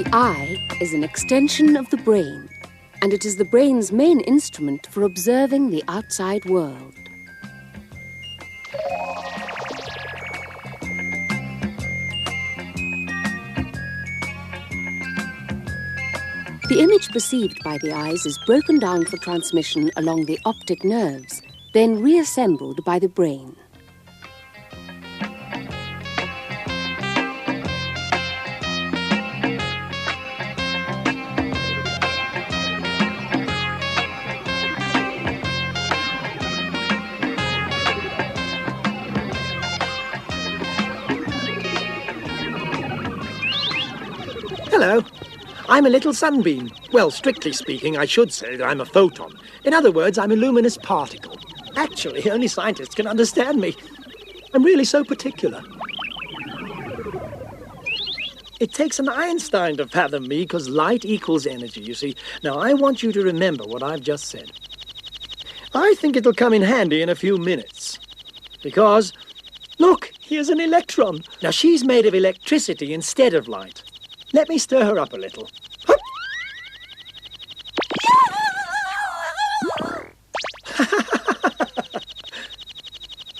The eye is an extension of the brain, and it is the brain's main instrument for observing the outside world. The image perceived by the eyes is broken down for transmission along the optic nerves, then reassembled by the brain. Hello. I'm a little sunbeam. Well, strictly speaking, I should say that I'm a photon. In other words, I'm a luminous particle. Actually, only scientists can understand me. I'm really so particular. It takes an Einstein to fathom me, because light equals energy, you see. Now, I want you to remember what I've just said. I think it'll come in handy in a few minutes. Because, look, here's an electron. Now, she's made of electricity instead of light. Let me stir her up a little. Hup.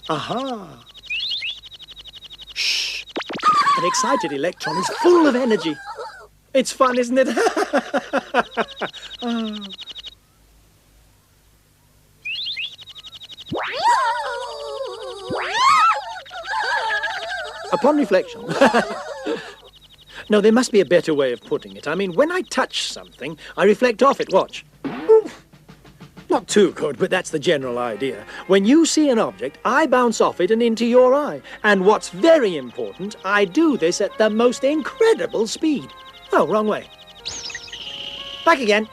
Aha. Shh. An excited electron is full of energy. It's fun, isn't it? Oh. Upon reflection... No, there must be a better way of putting it. I mean, when I touch something, I reflect off it. Watch. Oof. Not too good, but that's the general idea. When you see an object, I bounce off it and into your eye. And what's very important, I do this at the most incredible speed. Oh, wrong way. Back again.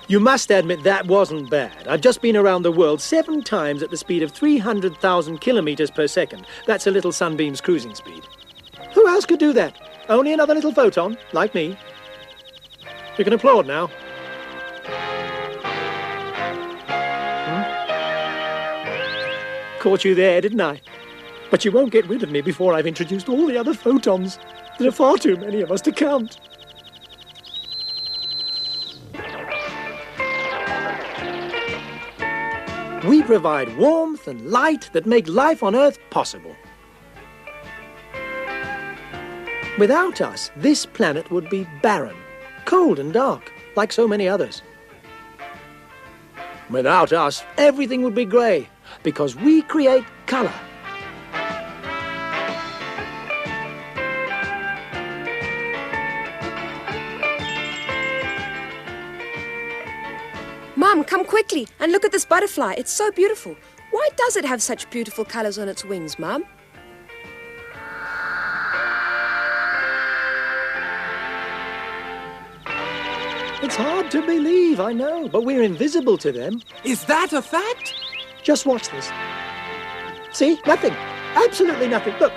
You must admit that wasn't bad. I've just been around the world 7 times at the speed of 300,000 kilometers per second. That's a little sunbeam's cruising speed. Who else could do that? Only another little photon, like me. You can applaud now. Caught you there, didn't I? But you won't get rid of me before I've introduced all the other photons. There are far too many of us to count. We provide warmth and light that make life on Earth possible. Without us, this planet would be barren, cold and dark, like so many others. Without us, everything would be grey, because we create colour. Mum, come quickly and look at this butterfly. It's so beautiful. Why does it have such beautiful colours on its wings, Mum? It's hard to believe, I know, but we're invisible to them. Is that a fact? Just watch this. See? Nothing. Absolutely nothing. Look.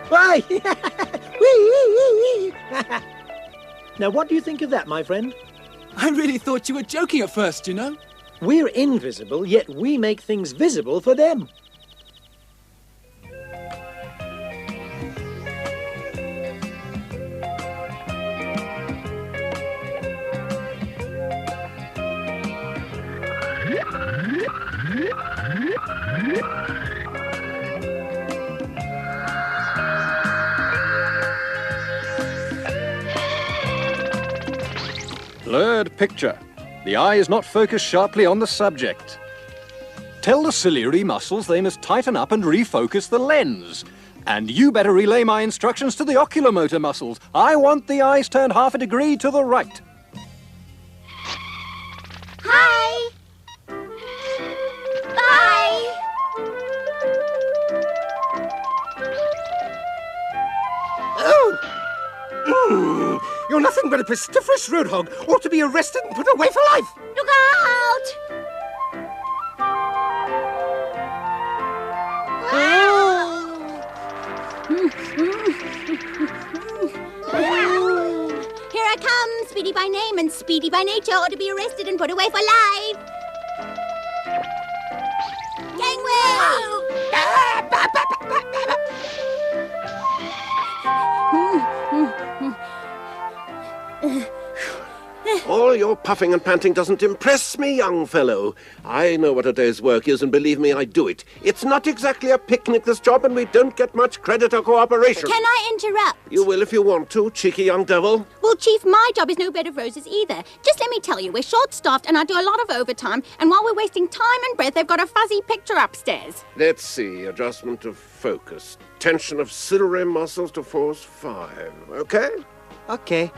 Why? Now, what do you think of that, my friend? I really thought you were joking at first, you know. We're invisible, yet we make things visible for them. Blurred picture. The eye is not focused sharply on the subject. Tell the ciliary muscles they must tighten up and refocus the lens. And you better relay my instructions to the oculomotor muscles. I want the eyes turned half a degree to the right. Hi! Bye! Oh! You're nothing but a pestiferous roadhog. Ought to be arrested and put away for life. Look out! Here I come, Speedy by name and Speedy by nature, ought to be arrested and put away for life. Gangway! All your puffing and panting doesn't impress me, young fellow. I know what a day's work is, and believe me, I do it. It's not exactly a picnic, this job, and we don't get much credit or cooperation. Can I interrupt? You will if you want to, cheeky young devil. Well, Chief, my job is no bed of roses either. Just let me tell you, we're short-staffed and I do a lot of overtime, and while we're wasting time and breath, they've got a fuzzy picture upstairs. Let's see. Adjustment of focus. Tension of ciliary muscles to force 5. Okay? Okay.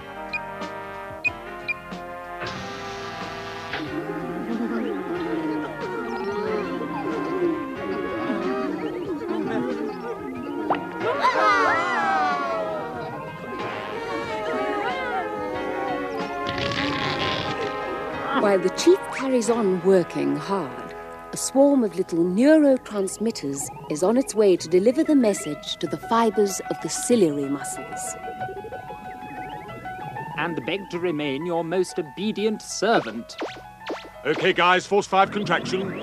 While the chief carries on working hard, a swarm of little neurotransmitters is on its way to deliver the message to the fibers of the ciliary muscles. And beg to remain your most obedient servant. Okay, guys, force 5 contraction.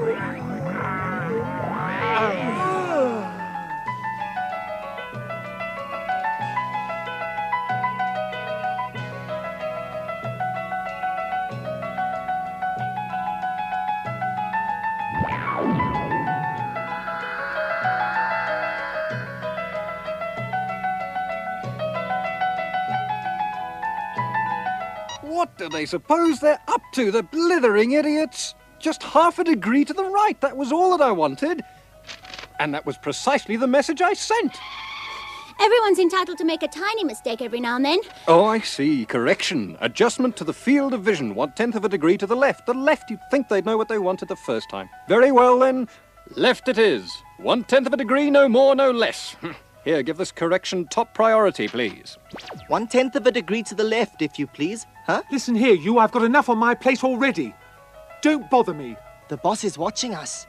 What do they suppose they're up to, the blithering idiots? Just half a degree to the right, that was all that I wanted. And that was precisely the message I sent. Everyone's entitled to make a tiny mistake every now and then. Oh, I see. Correction. Adjustment to the field of vision, 1/10 of a degree to the left. The left, you'd think they'd know what they wanted the first time. Very well, then. Left it is. 1/10 of a degree, no more, no less. Here, give this correction top priority, please. 1/10 of a degree to the left, if you please. Huh? Listen here, you. I've got enough on my plate already. Don't bother me. The boss is watching us.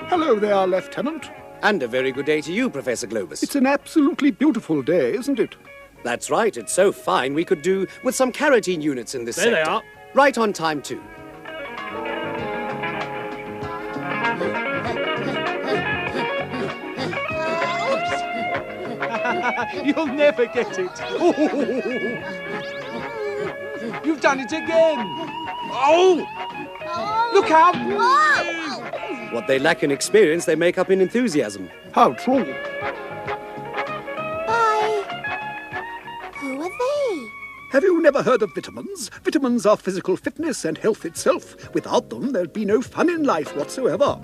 Hello there, Lieutenant. And a very good day to you, Professor Globus. It's an absolutely beautiful day, isn't it? That's right. It's so fine we could do with some carotene units in this sector. There they are. Right on time, too. You'll never get it. You've done it again. Oh! Look out! What they lack in experience, they make up in enthusiasm. How true. Who are they? Have you never heard of vitamins? Vitamins are physical fitness and health itself. Without them, there'd be no fun in life whatsoever.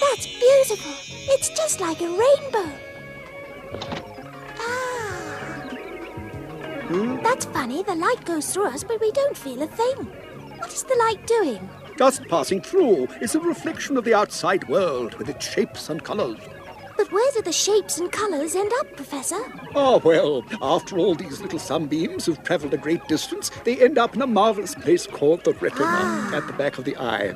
That's beautiful. It's just like a rainbow. That's funny. The light goes through us, but we don't feel a thing. What is the light doing? Just passing through. It's a reflection of the outside world with its shapes and colours. But where do the shapes and colours end up, Professor? Ah, well, after all these little sunbeams have travelled a great distance, they end up in a marvellous place called the retina at the back of the eye.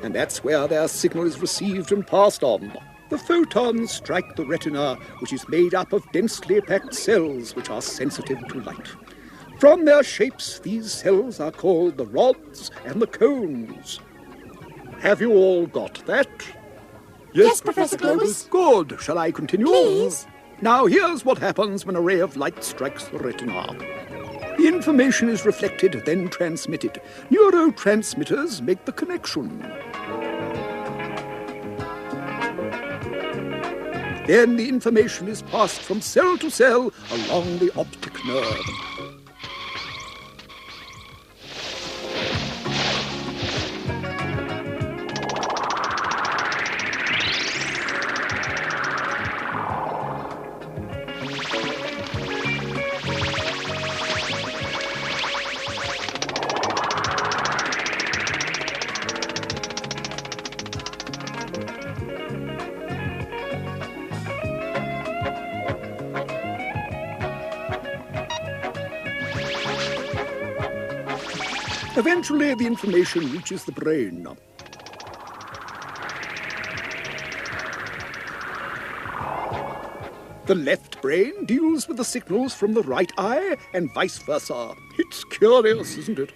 And that's where their signal is received and passed on. The photons strike the retina, which is made up of densely packed cells which are sensitive to light. From their shapes, these cells are called the rods and the cones. Have you all got that? Yes, Professor Globus. Good. Shall I continue? Please. Now, here's what happens when a ray of light strikes the retina. The information is reflected, then transmitted. Neurotransmitters make the connection. Then the information is passed from cell to cell along the optic nerve. Eventually, the information reaches the brain. The left brain deals with the signals from the right eye and vice versa. It's curious, isn't it?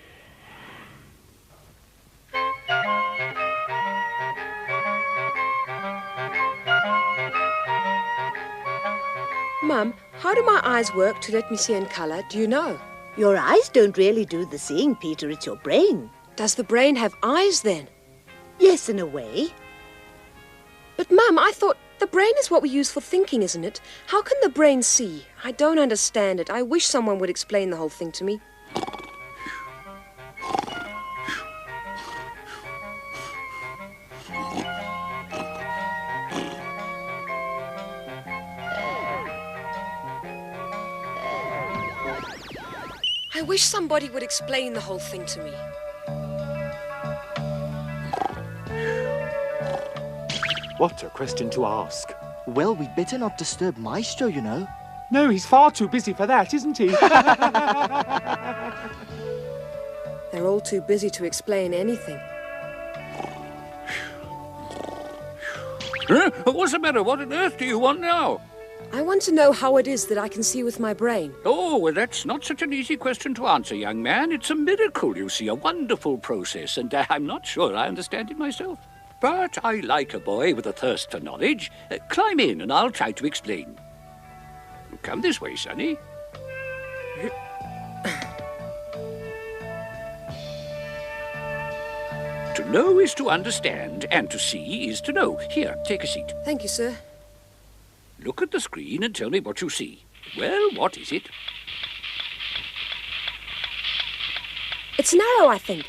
Mum, how do my eyes work to let me see in colour? Do you know? Your eyes don't really do the seeing, Peter. It's your brain. Does the brain have eyes, then? Yes, in a way. But, Mum, I thought the brain is what we use for thinking, isn't it? How can the brain see? I don't understand it. I wish someone would explain the whole thing to me. I wish somebody would explain the whole thing to me. What a question to ask. Well, we'd better not disturb Maestro, you know. No, he's far too busy for that, isn't he? They're all too busy to explain anything. Huh? What's the matter? What on earth do you want now? I want to know how it is that I can see with my brain. Oh, well, that's not such an easy question to answer, young man. It's a miracle, you see, a wonderful process, and I'm not sure I understand it myself. But I like a boy with a thirst for knowledge. Climb in, and I'll try to explain. Come this way, Sonny. To know is to understand, and to see is to know. Here, take a seat. Thank you, sir. Look at the screen and tell me what you see. Well, what is it? It's an arrow, I think.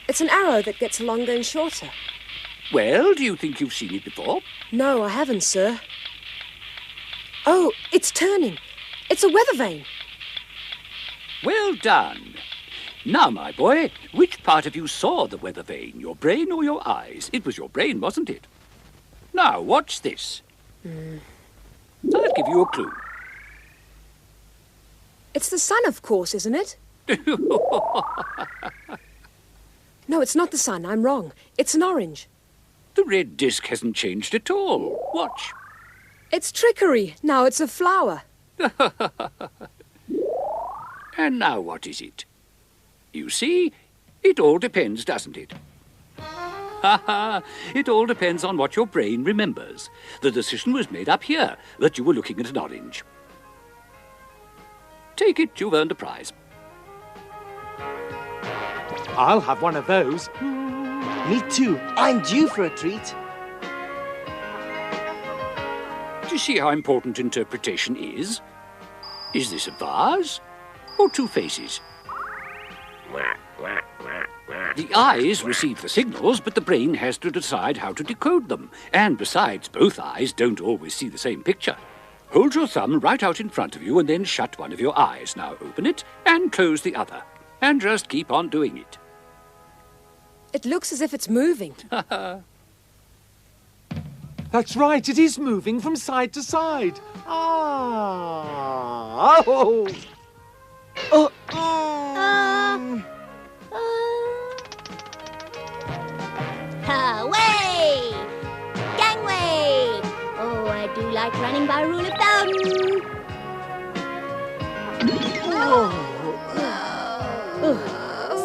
It's an arrow that gets longer and shorter. Well, do you think you've seen it before? No, I haven't, sir. Oh, it's turning. It's a weather vane. Well done. Now, my boy, which part of you saw the weather vane, your brain or your eyes? It was your brain, wasn't it? Now, watch this. I'll give you a clue. It's the sun, of course, isn't it? No, it's not the sun. I'm wrong. It's an orange. The red disc hasn't changed at all. Watch. It's trickery. Now it's a flower. And now what is it? You see, it all depends, doesn't it? It all depends on what your brain remembers. The decision was made up here, that you were looking at an orange. Take it, you've earned a prize. I'll have one of those. Me too. I'm due for a treat. Do you see how important interpretation is? Is this a vase or two faces? The eyes receive the signals, but the brain has to decide how to decode them. And besides, both eyes don't always see the same picture. Hold your thumb right out in front of you and then shut one of your eyes. Now open it and close the other. And just keep on doing it. It looks as if it's moving. That's right, it is moving from side to side. Ah! Oh! Oh! Away! Gangway! Oh, I do like running by rule of thumb.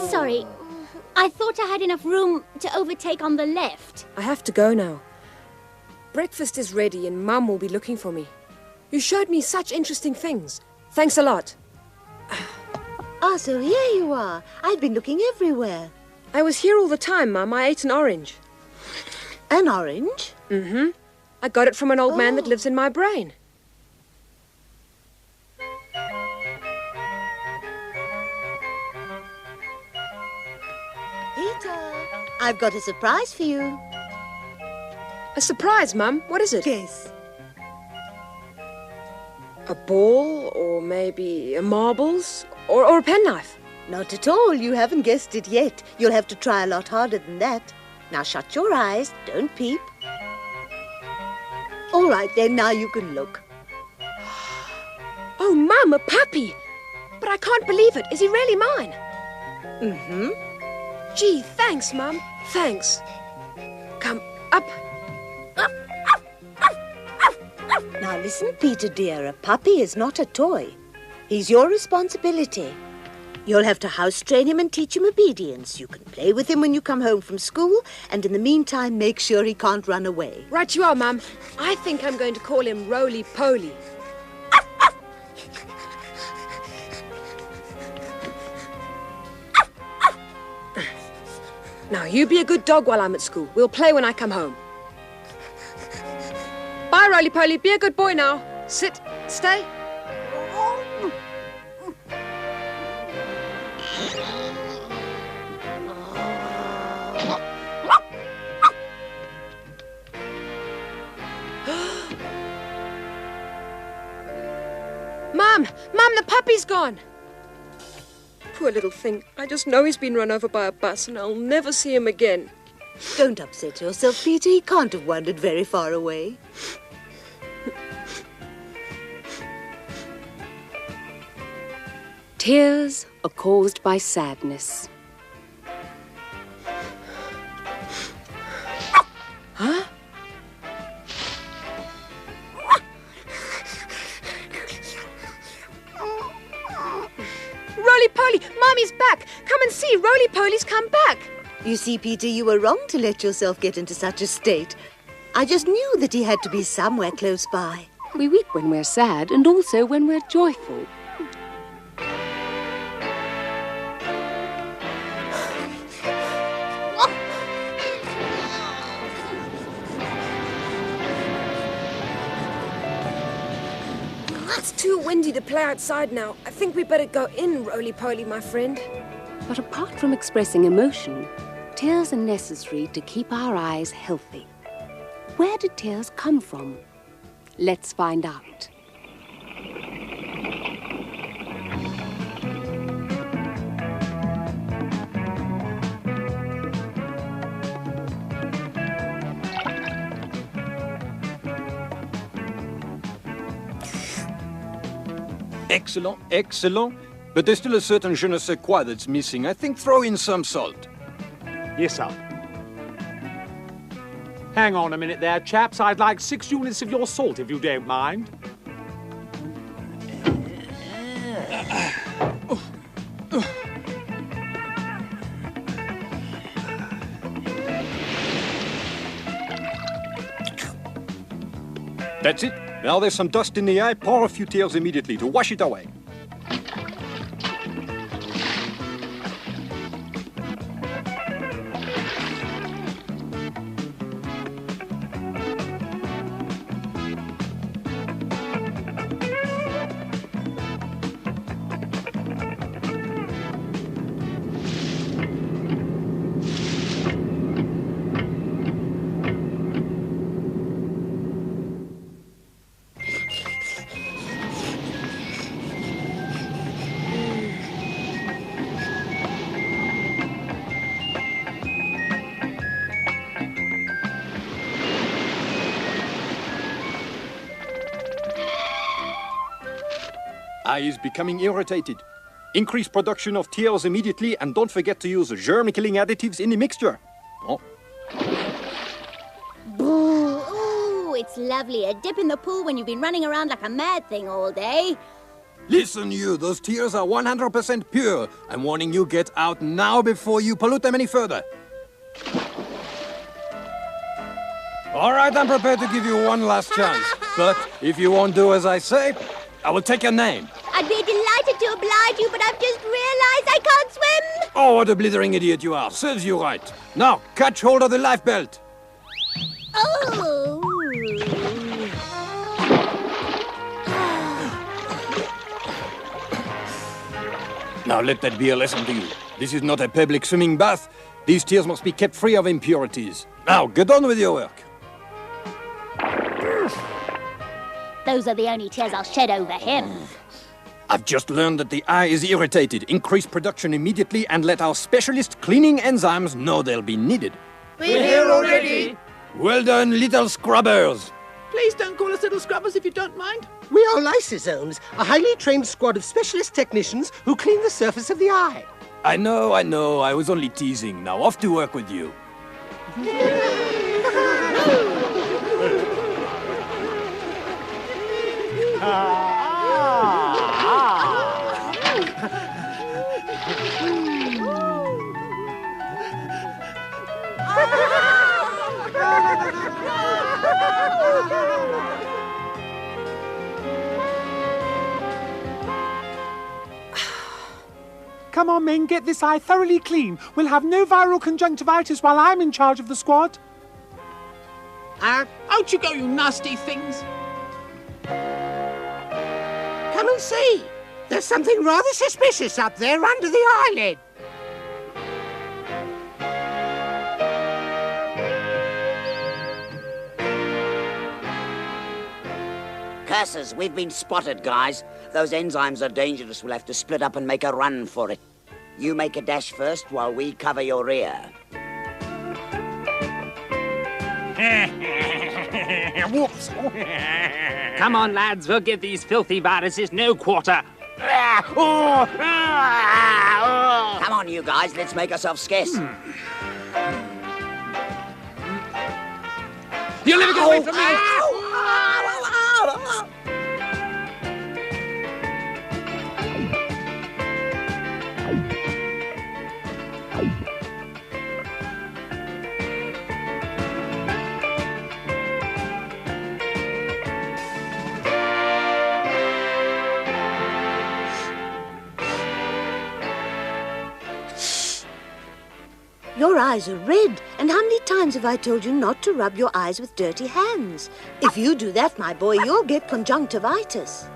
Sorry. I thought I had enough room to overtake on the left. I have to go now. Breakfast is ready and Mum will be looking for me. You showed me such interesting things. Thanks a lot. Ah, so here you are. I've been looking everywhere. I was here all the time, Mum. I ate an orange. An orange? Mm-hmm. I got it from an old man that lives in my brain. Peter, I've got a surprise for you. A surprise, Mum? What is it? Guess. A ball, or maybe a marbles, or a penknife? Not at all. You haven't guessed it yet. You'll have to try a lot harder than that. Now shut your eyes. Don't peep. All right, then. Now you can look. Oh, Mum, a puppy! But I can't believe it. Is he really mine? Mm-hmm. Gee, thanks, Mum. Thanks. Come up. Up. Now listen, Peter dear, a puppy is not a toy. He's your responsibility. You'll have to house train him and teach him obedience. You can play with him when you come home from school, and in the meantime make sure he can't run away. Right you are, Mum. I think I'm going to call him Roly-Poly. Now, you be a good dog while I'm at school. We'll play when I come home. Bye, Roly-Poly. Be a good boy now. Sit. Stay. Mum! Mum, the puppy's gone! Poor little thing. I just know he's been run over by a bus and I'll never see him again. Don't upset yourself, Peter. He can't have wandered very far away. Tears are caused by sadness. Huh? Roly-Poly! Mommy's back! Come and see! Roly-Poly's come back! You see, Peter, you were wrong to let yourself get into such a state. I just knew that he had to be somewhere close by. We weep when we're sad and also when we're joyful. It's too windy to play outside now. I think we better go in, Roly-Poly, my friend. But apart from expressing emotion, tears are necessary to keep our eyes healthy. Where did tears come from? Let's find out. Excellent, excellent. But there's still a certain je ne sais quoi that's missing. I think throw in some salt. Yes, sir. Hang on a minute there, chaps. I'd like 6 units of your salt, if you don't mind. That's it. Now there's some dust in the eye. Pour a few tears immediately to wash it away. eye is becoming irritated. Increase production of tears immediately, and don't forget to use germ-killing additives in the mixture. Oh. Boo! Ooh, it's lovely. A dip in the pool when you've been running around like a mad thing all day. Listen, you, those tears are 100% pure. I'm warning you, get out now before you pollute them any further. All right, I'm prepared to give you one last chance. But if you won't do as I say, I will take your name. I'd be delighted to oblige you, but I've just realized I can't swim. Oh, what a blithering idiot you are. Serves you right. Now, catch hold of the life belt. Oh! Now let that be a lesson to you. This is not a public swimming bath. These tears must be kept free of impurities. Now, get on with your work. Those are the only tears I'll shed over him. I've just learned that the eye is irritated. Increase production immediately and let our specialist cleaning enzymes know they'll be needed. We're here already. Well done, little scrubbers. Please don't call us little scrubbers if you don't mind. We are lysosomes, a highly trained squad of specialist technicians who clean the surface of the eye. I know. I was only teasing. Now off to work with you. Come on, men, get this eye thoroughly clean. We'll have no viral conjunctivitis while I'm in charge of the squad. Out you go, you nasty things. Come and see. There's something rather suspicious up there under the eyelid. Curses, we've been spotted, guys. Those enzymes are dangerous. We'll have to split up and make a run for it. You make a dash first while we cover your rear. Whoops. Come on, lads, we'll give these filthy viruses no quarter. Come on, you guys, let's make ourselves scarce. You'll never get away from me! Your eyes are red, and how many times have I told you not to rub your eyes with dirty hands? If you do that, my boy, you'll get conjunctivitis.